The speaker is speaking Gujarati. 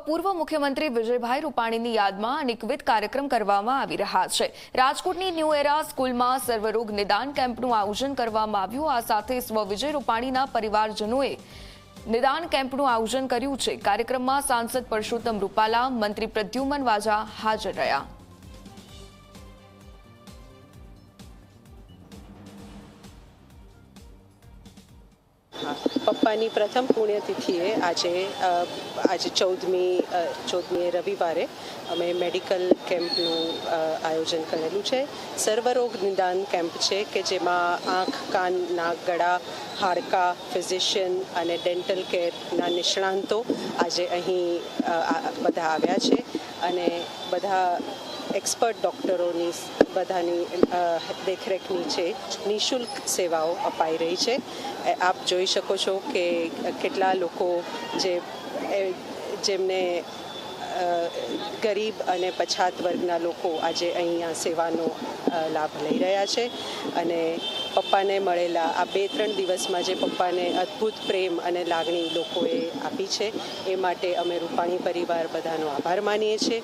પૂર્વ મુખ્યમંત્રી વિજયભાઈ રૂપાણીની યાદમાં અનેકવિધ કાર્યક્રમ કરવામાં આવી રહ્યા છે। રાજકોટની ન્યૂ એરા સ્કૂલમાં સર્વરોગ નિદાન કેમ્પનું આયોજન કરવામાં આવ્યું। આ સાથે સ્વ વિજય રૂપાણીના પરિવારજનોએ નિદાન કેમ્પનું આયોજન કર્યું છે। કાર્યક્રમમાં સાંસદ પરસોત્તમ રૂપાલા, મંત્રી પ્રદ્યુમન વાજા હાજર રહ્યા। પપ્પાની પ્રથમ પુણ્યતિથિએ આજે 14મી રવિવારે અમે મેડિકલ કેમ્પનું આયોજન કરેલું છે। સર્વરોગ નિદાન કેમ્પ છે કે જેમાં આંખ, કાન, નાક, ગળા, હાડકાં, ફિઝિશિયન અને ડેન્ટલ કેરના નિષ્ણાંતો આજે અહીં બધા આવ્યા છે અને બધા એક્સપર્ટ ડૉક્ટરોની બધાની દેખરેખ નીચે નિઃશુલ્ક સેવાઓ અપાઈ રહી છે। આપ જોઈ શકો છો કે કેટલા લોકો જેમને ગરીબ અને પછાત વર્ગના લોકો આજે અહીંયા સેવાનો લાભ લઈ રહ્યા છે અને પપ્પાને મળેલા આ 2-3 દિવસમાં જે પપ્પાને અદ્ભુત પ્રેમ અને લાગણી લોકોએ આપી છે એ માટે અમે રૂપાણી પરિવાર બધાનો આભાર માનીએ છીએ।